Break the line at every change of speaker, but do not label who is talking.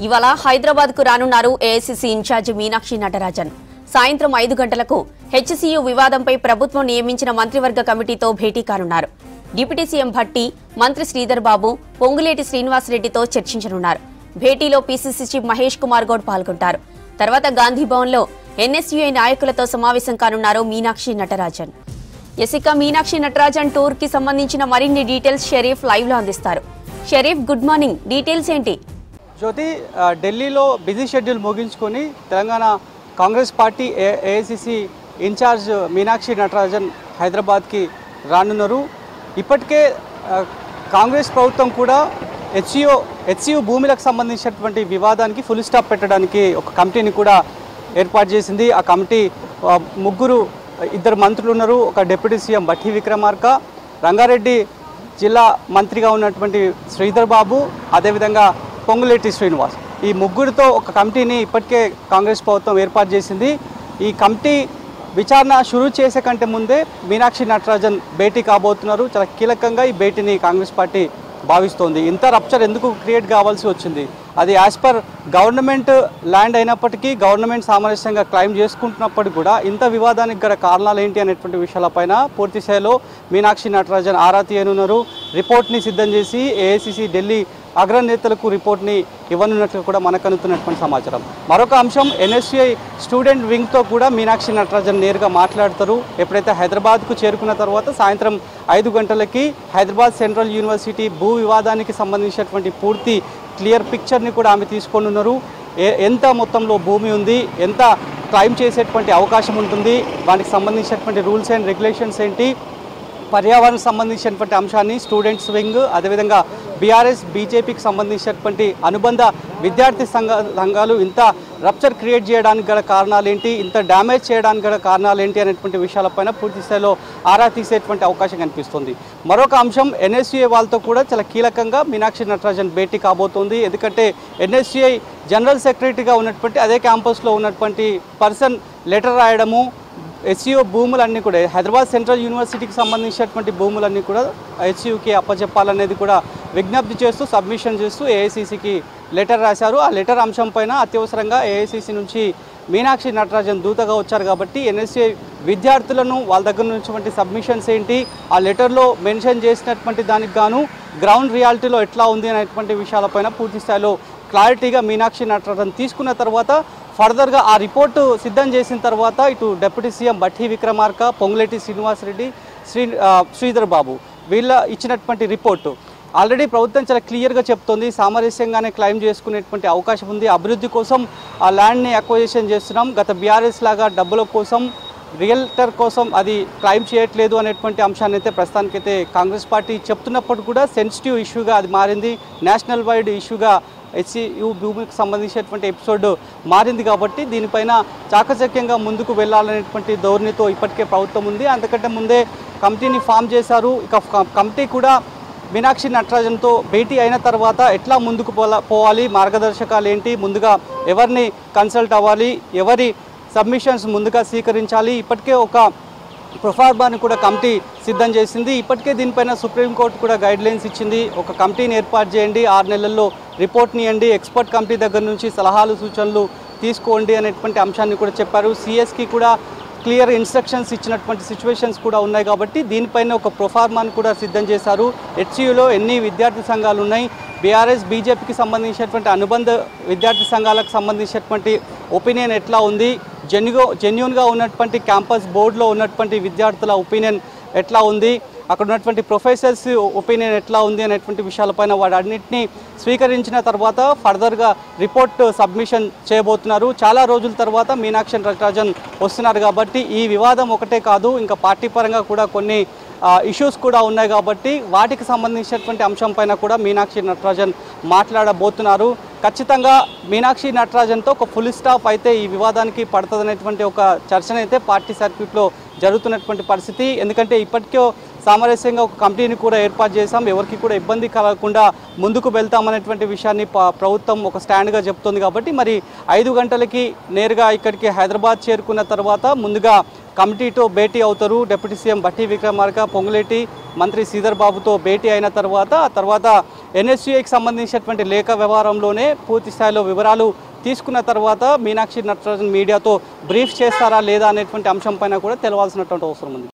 ఇవాళ హైదరాబాద్ కు రానున్నారు ఏఐసీసీ ఇన్ఛార్జి మీనాక్షి నటరాజన్. సాయంత్రం 5 గంటలకు హెచ్సీయూ వివాదంపై ప్రభుత్వం నియమించిన మంత్రివర్గ కమిటీతో భేటీ కానున్నారు. డిప్యూటీ సీఎం భట్టి, మంత్రి శ్రీధర్ బాబు, పొంగులేటి శ్రీనివాసరెడ్డితో చర్చించనున్నారు. భేటీలో పీసీసీ చీఫ్ మహేష్ కుమార్ గౌడ్ పాల్గొంటారు. తర్వాత గాంధీభవన్లో ఎన్ఎస్యూఐ నాయకులతో సమావేశం కానున్నారు మీనాక్షి నటరాజన్. ఇక మీనాక్షి నటరాజన్ టూర్ కి సంబంధించిన మరిన్ని డీటెయిల్స్ షరీఫ్ లైవ్ లో అందిస్తారు. Sharif, good morning. డీటెయిల్స్ ఏంటి?
జ్యోతి, ఢిల్లీలో బిజీ షెడ్యూల్ ముగించుకొని Telangana Congress party AICC incharge Meenakshi Natarajan హైదరాబాద్కి రానున్నారు. ఇప్పటికే కాంగ్రెస్ ప్రభుత్వం కూడా హెచ్సీయూ భూములకు సంబంధించినటువంటి వివాదానికి ఫుల్ స్టాప్ పెట్టడానికి ఒక కమిటీని కూడా ఏర్పాటు చేసింది. ఆ కమిటీ ఇద్దరు మంత్రులు ఉన్నారు. ఒక డిప్యూటీ సీఎం భట్టి విక్రమార్క, రంగారెడ్డి జిల్లా మంత్రిగా ఉన్నటువంటి శ్రీధర్ బాబు, అదేవిధంగా పొంగులేటి శ్రీనివాస్. ఈ ముగ్గురితో ఒక కమిటీని ఇప్పటికే కాంగ్రెస్ ప్రభుత్వం ఏర్పాటు చేసింది. ఈ కమిటీ విచారణ షురూ చేసే కంటే ముందే మీనాక్షి నటరాజన్ భేటీ కాబోతున్నారు. చాలా కీలకంగా ఈ భేటీని కాంగ్రెస్ పార్టీ భావిస్తోంది. ఇంత రప్చర్ ఎందుకు క్రియేట్ కావాల్సి వచ్చింది? అది యాజ్ పర్ గవర్నమెంట్ ల్యాండ్ అయినప్పటికీ గవర్నమెంట్ సామరస్యంగా క్లెయిమ్ చేసుకుంటున్నప్పటికీ కూడా ఇంత వివాదానికి గల కారణాలు ఏంటి అనేటువంటి విషయాలపైన పూర్తి స్థాయిలో మీనాక్షి నటరాజన్ ఆరా తీయనున్నారు. రిపోర్ట్ని సిద్ధం చేసి ఏఐసీసీ ఢిల్లీ అగ్రనేతలకు రిపోర్ట్ని ఇవ్వనున్నట్లు కూడా మనకు అందుతున్నటువంటి సమాచారం. మరొక అంశం, ఎన్ఎస్యూఐ స్టూడెంట్ వింగ్తో కూడా మీనాక్షి నటరాజన్ నేరుగా మాట్లాడతారు. ఎప్పుడైతే హైదరాబాద్కు చేరుకున్న తర్వాత సాయంత్రం 5 గంటలకి హైదరాబాద్ సెంట్రల్ యూనివర్సిటీ భూ వివాదానికి సంబంధించినటువంటి పూర్తి క్లియర్ పిక్చర్ని కూడా ఆమె తీసుకొని ఉన్నారు. ఎంత మొత్తంలో భూమి ఉంది, ఎంత క్లెయిమ్ చేసేటువంటి అవకాశం ఉంటుంది, వాటికి సంబంధించినటువంటి రూల్స్ అండ్ రెగ్యులేషన్స్ ఏంటి, పర్యావరణం సంబంధించినటువంటి అంశాన్ని స్టూడెంట్స్ వింగ్, అదేవిధంగా బీఆర్ఎస్ బీజేపీకి సంబంధించినటువంటి అనుబంధ విద్యార్థి సంఘాలు ఇంత రప్చర్ క్రియేట్ చేయడానికి గల కారణాలు ఏంటి, ఇంత డ్యామేజ్ చేయడానికి గల కారణాలు ఏంటి అనేటువంటి విషయాలపైన పూర్తి స్థాయిలో ఆరా తీసేటువంటి అవకాశం కనిపిస్తుంది. మరొక అంశం, ఎన్ఎస్యూఐ వాళ్ళతో కూడా చాలా కీలకంగా మీనాక్షి నటరాజన్ భేటీ కాబోతోంది. ఎందుకంటే ఎన్ఎస్యూఐ జనరల్ సెక్రటరీగా ఉన్నటువంటి అదే క్యాంపస్లో ఉన్నటువంటి పర్సన్ లెటర్ రాయడము, హెచ్సీయూ భూములన్నీ కూడా హైదరాబాద్ సెంట్రల్ యూనివర్సిటీకి సంబంధించినటువంటి భూములన్నీ కూడా హెచ్సీయూకి అప్పచెప్పాలనేది కూడా విజ్ఞప్తి చేస్తూ సబ్మిషన్ చేస్తూ ఏఐసీసీకి లెటర్ రాశారు. ఆ లెటర్ అంశం పైన అత్యవసరంగా ఏఐసీసీ నుంచి మీనాక్షి నటరాజన్ దూతగా వచ్చారు. కాబట్టి ఎన్ఎస్యూఐ విద్యార్థులను వాళ్ళ దగ్గర నుంచి సబ్మిషన్స్ ఏంటి, ఆ లెటర్లో మెన్షన్ చేసినటువంటి దానికి గాను గ్రౌండ్ రియాలిటీలో ఎట్లా ఉంది అనేటువంటి విషయాలపైన పూర్తి స్థాయిలో క్లారిటీగా మీనాక్షి నటరాజన్ తీసుకున్న తర్వాత ఫర్దర్గా ఆ రిపోర్టు సిద్ధం చేసిన తర్వాత ఇటు డిప్యూటీ సీఎం భట్టి విక్రమార్క, పొంగులేటి శ్రీనివాసరెడ్డి, శ్రీధర్ బాబు వీళ్ళ ఇచ్చినటువంటి రిపోర్టు ఆల్రెడీ ప్రభుత్వం చాలా క్లియర్గా చెప్తోంది. సామరస్యంగానే క్లెయిమ్ చేసుకునేటువంటి అవకాశం ఉంది. అభివృద్ధి కోసం ఆ ల్యాండ్ని అక్వజిషన్ చేస్తున్నాం. గత బీఆర్ఎస్ లాగా డబ్బుల కోసం, రియల్టర్ కోసం అది క్లెయిమ్ చేయట్లేదు అనేటువంటి అంశాన్ని అయితే ప్రస్తుతానికైతే కాంగ్రెస్ పార్టీ చెప్తున్నప్పుడు కూడా సెన్సిటివ్ ఇష్యూగా అది మారింది. నేషనల్ వైడ్ ఇష్యూగా హెచ్సీయూ భూమికి సంబంధించినటువంటి ఎపిసోడ్ మారింది. కాబట్టి దీనిపైన చాకచక్యంగా ముందుకు వెళ్ళాలనేటువంటి ధోరణితో ఇప్పటికే ప్రభుత్వం ఉంది. అంతకంటే ముందే కమిటీని ఫామ్ చేశారు. ఇక కమిటీ కూడా మీనాక్షి నటరాజన్తో భేటీ అయిన తర్వాత ఎట్లా ముందుకు పోవాలి, మార్గదర్శకాలు ఏంటి, ముందుగా ఎవరిని కన్సల్ట్ అవ్వాలి, ఎవరి సబ్మిషన్స్ ముందుగా స్వీకరించాలి, ఇప్పటికే ఒక ప్రొఫార్మాని కూడా కమిటీ సిద్ధం చేసింది. ఇప్పటికే దీనిపైన సుప్రీంకోర్టు కూడా గైడ్లైన్స్ ఇచ్చింది. ఒక కమిటీని ఏర్పాటు చేయండి, 6 నెలల్లో రిపోర్ట్ని ఇవ్వండి, ఎక్స్పర్ట్ కమిటీ దగ్గర నుంచి సలహాలు సూచనలు తీసుకోండి అనేటువంటి అంశాన్ని కూడా చెప్పారు. సిఎస్కి కూడా క్లియర్ ఇన్స్ట్రక్షన్స్ ఇచ్చినటువంటి సిచ్యువేషన్స్ కూడా ఉన్నాయి. కాబట్టి దీనిపైన ఒక ప్రొఫార్మాని కూడా సిద్ధం చేశారు. హెచ్సీయూలో ఎన్ని విద్యార్థి సంఘాలు ఉన్నాయి, బీఆర్ఎస్ బీజేపీకి సంబంధించినటువంటి అనుబంధ విద్యార్థి సంఘాలకు సంబంధించినటువంటి ఒపీనియన్ ఎట్లా ఉంది, జెన్యూన్గా ఉన్నటువంటి క్యాంపస్ బోర్డులో ఉన్నటువంటి విద్యార్థుల ఒపీనియన్ ఎట్లా ఉంది, అక్కడ ఉన్నటువంటి ప్రొఫెసర్స్ ఒపీనియన్ ఎట్లా ఉంది అనేటువంటి విషయాలపైన వాటన్నిటిని స్వీకరించిన తర్వాత ఫర్దర్గా రిపోర్ట్ సబ్మిషన్ చేయబోతున్నారు. చాలా రోజుల తర్వాత మీనాక్షి నటరాజన్ వస్తున్నారు. కాబట్టి ఈ వివాదం ఒకటే కాదు, ఇంకా పార్టీ పరంగా కూడా కొన్ని ఇష్యూస్ కూడా ఉన్నాయి. కాబట్టి వాటికి సంబంధించినటువంటి అంశం పైన కూడా మీనాక్షి నటరాజన్ మాట్లాడబోతున్నారు. ఖచ్చితంగా మీనాక్షి నటరాజన్తో ఒక ఫుల్ స్టాప్ అయితే ఈ వివాదానికి పడుతుందనేటువంటి ఒక చర్చనైతే పార్టీ సర్క్యూట్లో జరుగుతున్నటువంటి పరిస్థితి. ఎందుకంటే ఇప్పటికే సామరస్యంగా ఒక కమిటీని కూడా ఏర్పాటు చేశాం, ఎవరికి కూడా ఇబ్బంది కలగకుండా ముందుకు వెళ్తామనేటువంటి విషయాన్ని ప్రభుత్వం ఒక స్టాండ్గా చెప్తోంది. కాబట్టి మరి 5 గంటలకి నేరుగా ఇక్కడికి హైదరాబాద్ చేరుకున్న తర్వాత ముందుగా కమిటీతో భేటీ అవుతారు. డిప్యూటీ సీఎం బట్టి విక్రమార్క, పొంగులేటి, మంత్రి శ్రీధర్ బాబుతో భేటీ అయిన తర్వాత ఎన్ఎస్యూఐకి సంబంధించినటువంటి లేఖ వ్యవహారంలోనే పూర్తి స్థాయిలో వివరాలు తీసుకున్న తర్వాత మీనాక్షి నటరాజన్ మీడియాతో బ్రీఫ్ చేస్తారా లేదా అనేటువంటి అంశం పైన కూడా తెలవాల్సినటువంటి అవసరం ఉంది.